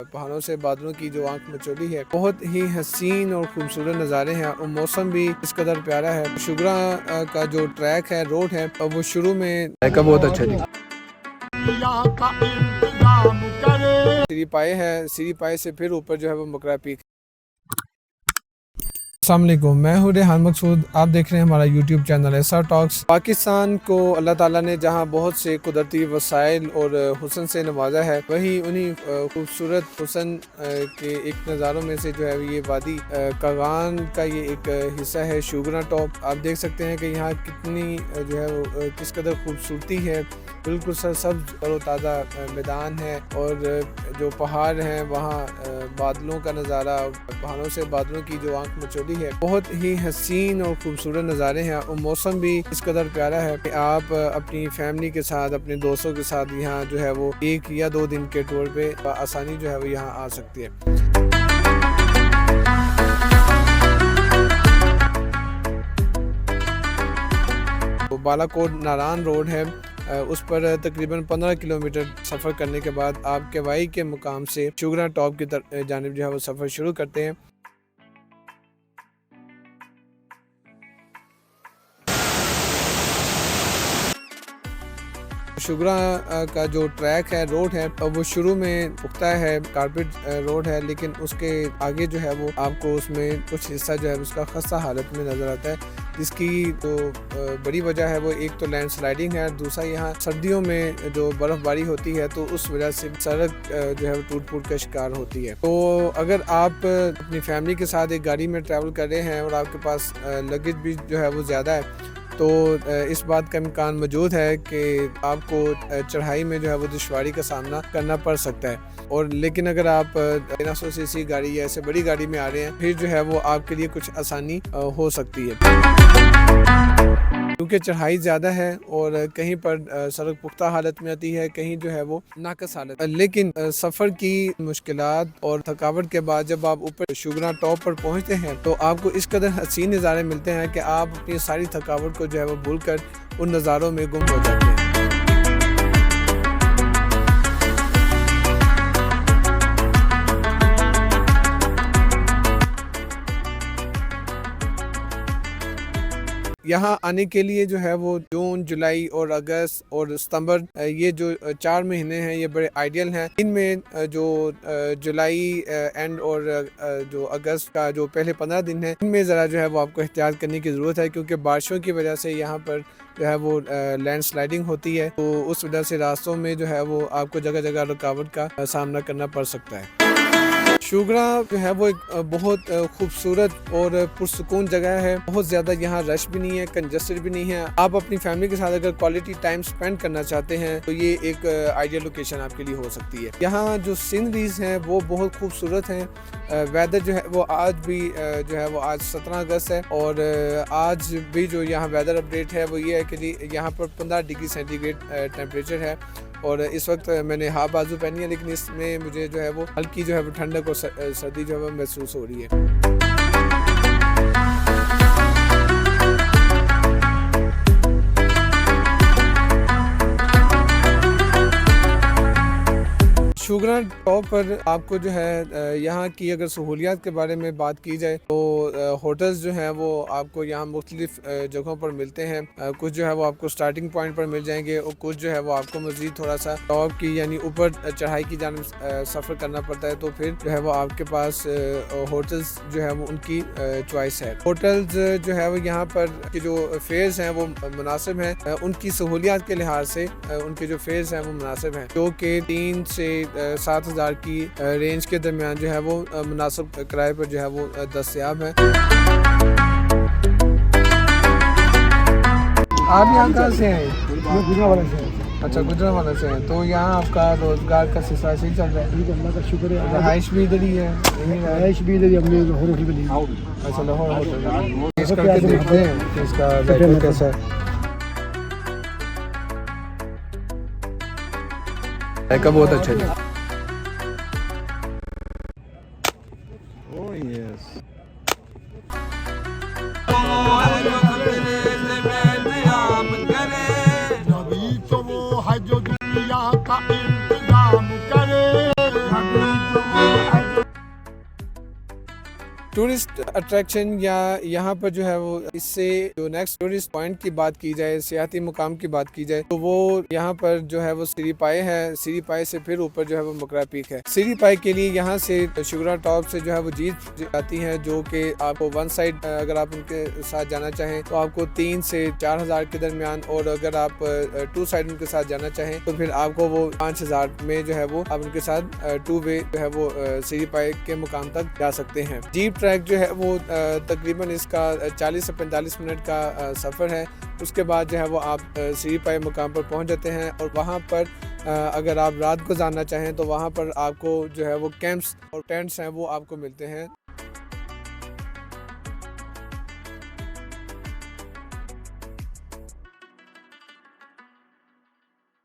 पहाड़ों से बादलों की जो आंख मचोली है, बहुत ही हसीन और खूबसूरत नज़ारे हैं और मौसम भी इस कदर प्यारा है। शुगरा का जो ट्रैक है, रोड है, वो शुरू में का बहुत अच्छा जी। सीरी पाए है, सीरी पाए से फिर ऊपर जो है वो मकरा पीक। अस्सलाम वालेकुम, मैं हूँ रेहान मकसूद। आप देख रहे हैं हमारा YouTube channel SR talks. Pakistan को अल्लाह ताला ने जहाँ बहुत से कुदरती वसाइल और हुस्न से नवाजा है, वहीं उन्हीं खूबसूरत हुस्न के एक नज़ारों में से जो है ये वादी कागान का ये एक हिस्सा है, शुगरा टॉप। आप देख सकते हैं कि यहाँ कितनी जो है वो किस कदर खूबसूरती है। बिल्कुल सरसब्ज और ताज़ा मैदान है और जो पहाड़ हैं वहाँ बादलों का नज़ारा, पहाड़ों से बादलों की जो आंख मचोली है, बहुत ही हसीन और खूबसूरत नज़ारे हैं और मौसम भी इस कदर प्यारा है कि आप अपनी फैमिली के साथ, अपने दोस्तों के साथ यहाँ जो है वो 1 या 2 दिन के टूर पे आसानी जो है वो यहाँ आ सकती है। तो बालाकोट नारान रोड है, उस पर तकरीबन 15 किलोमीटर सफ़र करने के बाद आप केवाई के मुकाम से शुगरा टॉप की जानिब जो है वो सफ़र शुरू करते हैं। शुगरा का जो ट्रैक है, रोड है, वो शुरू में पुख्ता है, कारपेट रोड है, लेकिन उसके आगे जो है वो आपको उसमें कुछ हिस्सा जो है उसका खस्ता हालत में नज़र आता है, जिसकी जो बड़ी वजह है वो एक तो लैंड स्लाइडिंग है, दूसरा यहाँ सर्दियों में जो बर्फ़बारी होती है तो उस वजह से सड़क जो है वो टूट फूट का शिकार होती है। तो अगर आप अपनी फैमिली के साथ एक गाड़ी में ट्रैवल कर रहे हैं और आपके पास लगेज भी जो है वो ज़्यादा है, तो इस बात का इम्कान मौजूद है कि आपको चढ़ाई में जो है वो दुश्वारी का सामना करना पड़ सकता है। और लेकिन अगर आप 1300 सीसी गाड़ी या ऐसे बड़ी गाड़ी में आ रहे हैं, फिर जो है वो आपके लिए कुछ आसानी हो सकती है, क्योंकि चढ़ाई ज़्यादा है और कहीं पर सड़क पुख्ता हालत में आती है, कहीं जो है वो नाकस हालत। लेकिन सफ़र की मुश्किलात और थकावट के बाद जब आप ऊपर शुगरा टॉप पर पहुंचते हैं तो आपको इस कदर हसीन नज़ारे मिलते हैं कि आप अपनी सारी थकावट को जो है वो भूलकर उन नज़ारों में गुम हो जाते हैं। यहाँ आने के लिए जो है वो जून, जुलाई और अगस्त और सितंबर, ये जो 4 महीने हैं ये बड़े आइडियल हैं। इनमें जो जुलाई एंड और जो अगस्त का जो पहले 15 दिन है, इनमें ज़रा जो है वो आपको एहतियात करने की ज़रूरत है, क्योंकि बारिशों की वजह से यहाँ पर जो है वो लैंड स्लाइडिंग होती है, तो उस वजह से रास्तों में जो है वो आपको जगह जगह रुकावट का सामना करना पड़ सकता है। शुगरा जो है वो एक बहुत खूबसूरत और पुरसुकून जगह है। बहुत ज़्यादा यहाँ रश भी नहीं है, कंजस्टेड भी नहीं है। आप अपनी फैमिली के साथ अगर क्वालिटी टाइम स्पेंड करना चाहते हैं तो ये एक आइडियल लोकेशन आपके लिए हो सकती है। यहाँ जो सीनरीज हैं वो बहुत खूबसूरत हैं। वेदर जो है वो आज भी जो है वो आज 17 अगस्त है और आज भी जो यहाँ वेदर अपडेट है वो ये है कि यहाँ पर 15 डिग्री सेंटीग्रेड टेम्परेचर है और इस वक्त मैंने हाफ बाजू पहनी है, लेकिन इसमें मुझे जो है वो हल्की जो है वो ठंडक और सर्दी जो है वो महसूस हो रही है। शुगरा टॉप पर आपको जो है यहाँ की अगर सहूलियात के बारे में बात की जाए तो होटल्स जो हैं वो आपको यहाँ मुख्तलिफ जगहों पर मिलते हैं। कुछ जो है वो आपको स्टार्टिंग पॉइंट पर मिल जाएंगे और कुछ जो है वो आपको मज़ीद थोड़ा सा टॉप की यानी ऊपर चढ़ाई की जानिब सफ़र करना पड़ता है, तो फिर जो है वो आपके पास होटल्स जो है वो उनकी चॉइस है। होटल्स जो है वो यहाँ पर के जो फेयर्स हैं वो मुनासिब हैं, उनकी सहूलियात के लिहाज से उनके जो फेयर्स हैं वो मुनासिब हैं, जो कि 3 से 7,000 की रेंज के दरमियान जो है वो मुनासिब किराए पर जो है वो दस्तयाब है। आप यहाँ कहाँ से हैं? गुजरांवाला से। अच्छा, गुजरांवाला से हैं, तो यहाँ आपका रोजगार का सिलसिला सही चल रहा है? अल्लाह का शुक्र है। रहाइश भी इधर ही है? रहाइश भी इधर ही, हमने होटल में ली। अच्छा, लाहौर होटल। इसका करके देखते हैं कि इसका जायका कैसा है। जायका बहुत अच्छा है। नबी तो वो है जो दुनिया का इंतजाम करे, नबी तो टूरिस्ट अट्रैक्शन या यहाँ पर जो है वो इससे जो नेक्स्ट टूरिस्ट पॉइंट की बात की जाए, सियाती मुकाम की बात की जाए, तो वो यहाँ पर जो है वो सिरी पाए है। सिरी पाए से फिर ऊपर जो है वो मुकरा पीक है। सिरी पाए के लिए यहाँ से शुगरा टॉप से जो है वो जीप आती है, जो कि आपको वन साइड अगर आप उनके साथ जाना चाहें तो आपको 3 से 4,000 के दरमियान, और अगर आप 2 साइड उनके साथ जाना चाहें तो फिर आपको वो 5,000 में जो है वो आप उनके साथ 2 वे जो है वो सिरी पाए के मुकाम तक जा सकते हैं। जीप ट्रैक जो है वो तकरीबन इसका 40 से 45 मिनट का सफ़र है। उसके बाद जो है वो आप सिरी पाए मुकाम पर पहुंच जाते हैं, और वहां पर अगर आप रात गुजारना चाहें तो वहां पर आपको जो है वो कैंप्स और टेंट्स हैं वो आपको मिलते हैं।